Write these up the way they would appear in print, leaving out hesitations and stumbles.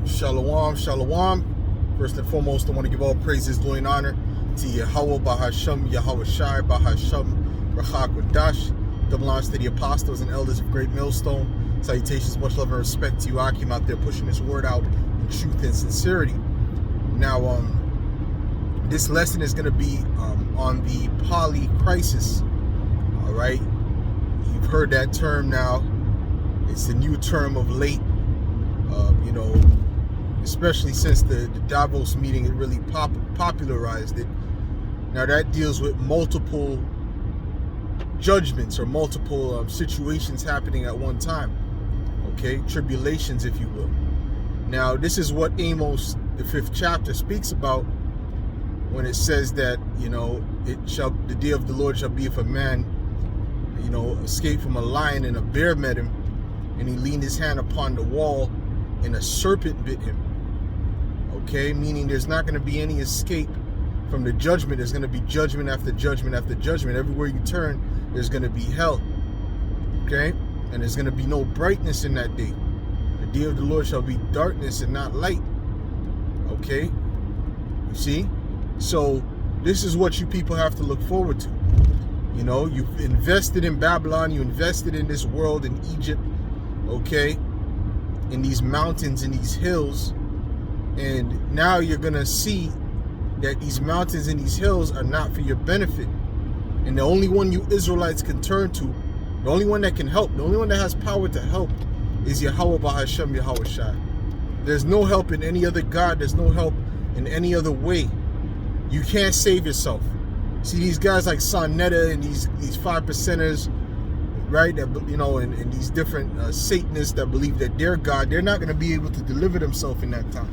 Shalom, shalom. First and foremost, I want to give all praises, glory, and honor to Yahweh, Bahasham, Yahweh Shai, Bahasham, Rachak Wadash. Double honors to the apostles and elders of Great Millstone. Salutations, much love and respect to you, Akim, out there pushing this word out in truth and sincerity. Now, this lesson is going to be on the poly crisis. All right, you've heard that term now. It's the new term of late. Especially since the Davos meeting, it really popularized it. Now that deals with multiple judgments or multiple situations happening at one time. Okay, tribulations, if you will. Now this is what Amos, the 5th chapter, speaks about when it says that, the day of the Lord shall be if a man, escaped from a lion and a bear met him, and he leaned his hand upon the wall and a serpent bit him. Okay, meaning there's not going to be any escape from the judgment. There's going to be judgment after judgment after judgment. Everywhere you turn, there's going to be hell. Okay, and there's going to be no brightness in that day. The day of the Lord shall be darkness and not light. Okay, you see? So this is what you people have to look forward to. You've invested in Babylon. You invested in this world, in Egypt. Okay, in these mountains, in these hills. And now you're going to see that these mountains and these hills are not for your benefit. And the only one you Israelites can turn to, the only one that can help, the only one that has power to help is Yahweh Bahasham, Yahweh Shai. There's no help in any other God. There's no help in any other way. You can't save yourself. See, these guys like Sonetta and these 5%ers, right? And these different Satanists that believe that they're God, they're not going to be able to deliver themselves in that time.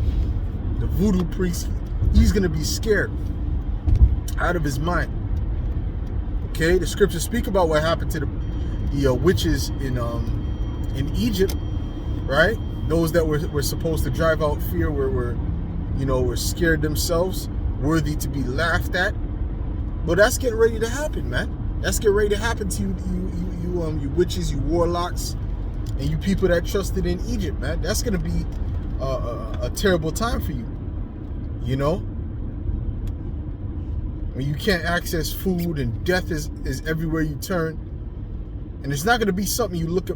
The voodoo priest, he's going to be scared out of his mind. Okay, the scriptures speak about what happened to the witches in Egypt, right? Those that were supposed to drive out fear were scared themselves, worthy to be laughed at. But that's getting ready to happen, man. That's getting ready to happen to you witches, you warlocks, and you people that trusted in Egypt, man. That's going to be a terrible time for you. When you can't access food and death is everywhere you turn. And it's not going to be something you look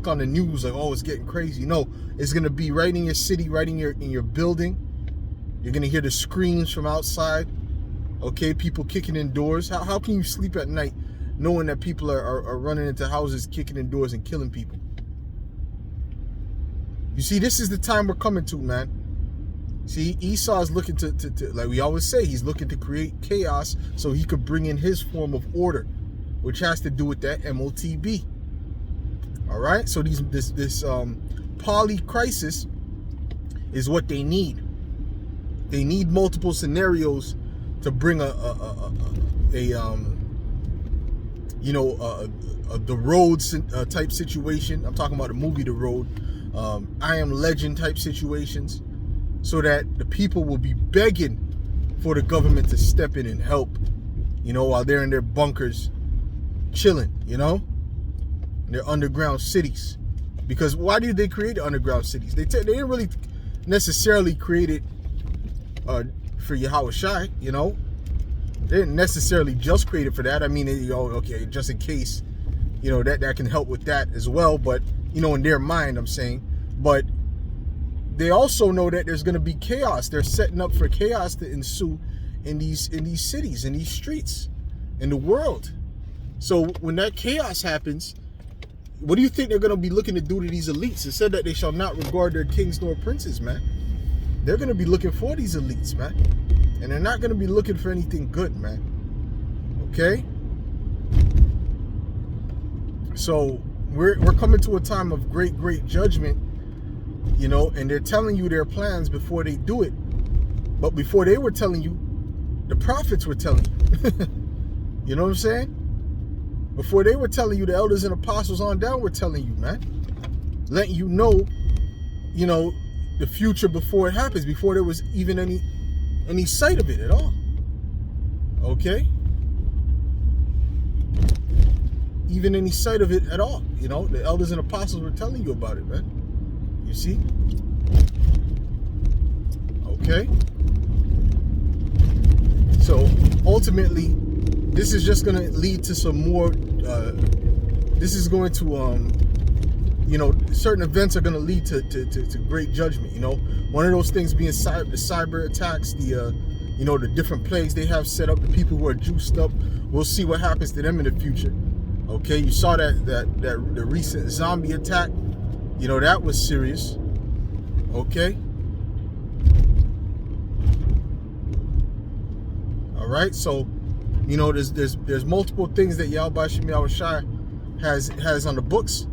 on the news like, oh, it's getting crazy. No, it's going to be right in your city, right in your building. You're going to hear the screams from outside. Okay, people kicking in doors. How can you sleep at night knowing that people are running into houses, kicking in doors and killing people? You see, this is the time we're coming to, man. See, Esau is looking to like we always say, he's looking to create chaos so he could bring in his form of order, which has to do with that MOTB. All right, so this poly crisis is what they need. They need multiple scenarios to bring the Road type situation. I'm talking about the movie The Road. I Am Legend type situations, so that the people will be begging for the government to step in and help, while they're in their bunkers chilling, in their underground cities. Because why did they create the underground cities? They didn't really necessarily create it for Yahweh Shai, They didn't necessarily just create it for that. I mean, okay, just in case, that can help with that as well. But, in their mind, I'm saying. But they also know that there's going to be chaos. They're setting up for chaos to ensue in these cities, in these streets, in the world. So when that chaos happens, what do you think they're going to be looking to do to these elites? It said that they shall not regard their kings nor princes, man. They're going to be looking for these elites, man. And they're not going to be looking for anything good, man. Okay? So we're coming to a time of great, great judgment, and they're telling you their plans before they do it. But before they were telling you, the prophets were telling you. You know what I'm saying? Before they were telling you, the elders and apostles on down were telling you, man. Letting you know, the future before it happens, before there was even any sight of it at all. Okay? Even any sight of it at all. The elders and apostles were telling you about it, man. You see? Okay. So ultimately, this is just going to lead to some more. This is going to, you know, certain events are going to lead to great judgment. You know, one of those things being the cyber attacks, the you know, the different plagues they have set up, the people who are juiced up. We'll see what happens to them in the future. Okay, you saw the recent zombie attack. You know, that was serious. Okay. All right, so you know, there's multiple things that Yahweh Shem Yahushai has on the books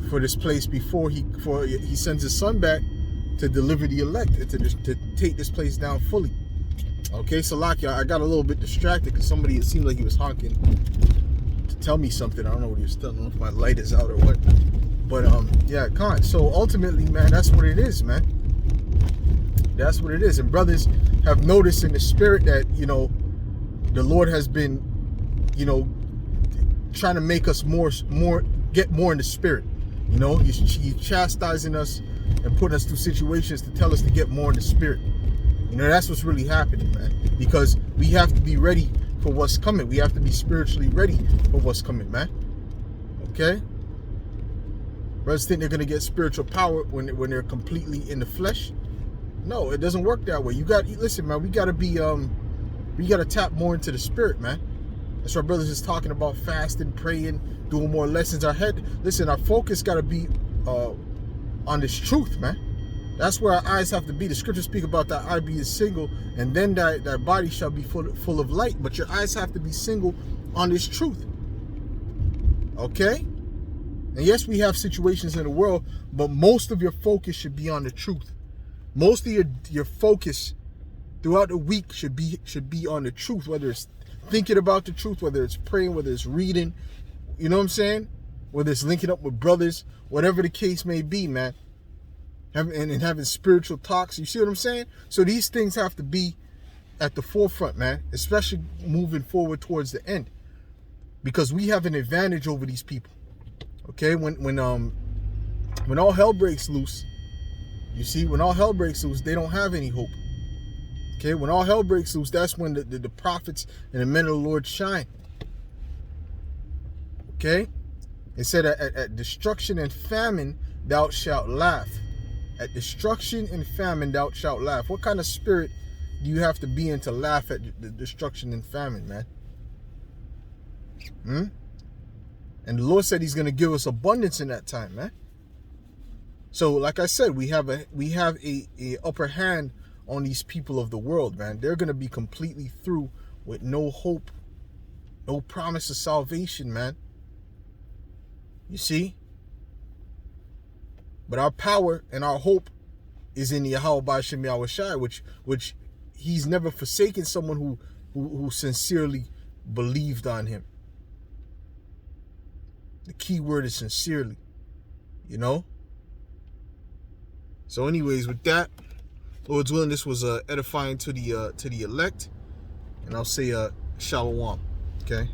for this place before he sends his son back to deliver the elect and to take this place down fully. Okay, so I got a little bit distracted because it seemed like he was honking to tell me something. I don't know what he was telling. I don't know if my light is out or what. But yeah, Khan. So ultimately, man, that's what it is, man. That's what it is. And brothers have noticed in the spirit that, you know, the Lord has been, you know, trying to make us get more in the spirit. You know, he's chastising us and putting us through situations to tell us to get more in the spirit. You know, that's what's really happening, man. Because we have to be ready for what's coming. We have to be spiritually ready for what's coming, man. Okay? Brothers think they're going to get spiritual power when they're completely in the flesh. No, it doesn't work that way. Listen, man, we got to be, we got to tap more into the spirit, man. That's why brothers is talking about fasting, praying, doing more lessons. Our focus got to be on this truth, man. That's where our eyes have to be. The scriptures speak about that eye being single, and then that body shall be full of light. But your eyes have to be single on this truth. Okay? And yes, we have situations in the world, but most of your focus should be on the truth. Most of your focus throughout the week should be on the truth, whether it's thinking about the truth, whether it's praying, whether it's reading, you know what I'm saying? Whether it's linking up with brothers, whatever the case may be, man. Having spiritual talks, you see what I'm saying? So these things have to be at the forefront, man, especially moving forward towards the end, because we have an advantage over these people. Okay, when all hell breaks loose, you see, when all hell breaks loose, they don't have any hope. Okay, when all hell breaks loose, that's when the prophets and the men of the Lord shine. Okay, it said at destruction and famine thou shalt laugh. At destruction and famine thou shalt laugh. What kind of spirit do you have to be in to laugh at the destruction and famine, man? And the Lord said he's going to give us abundance in that time, man. So like I said, we have a upper hand on these people of the world, man. They're going to be completely through with no hope, no promise of salvation, man. You see? But our power and our hope is in Yahweh Shem Yahushai, which he's never forsaken someone who sincerely believed on him. The key word is sincerely, you know? So anyways, with that, Lord's willing, this was edifying to the elect. And I'll say shalom, okay?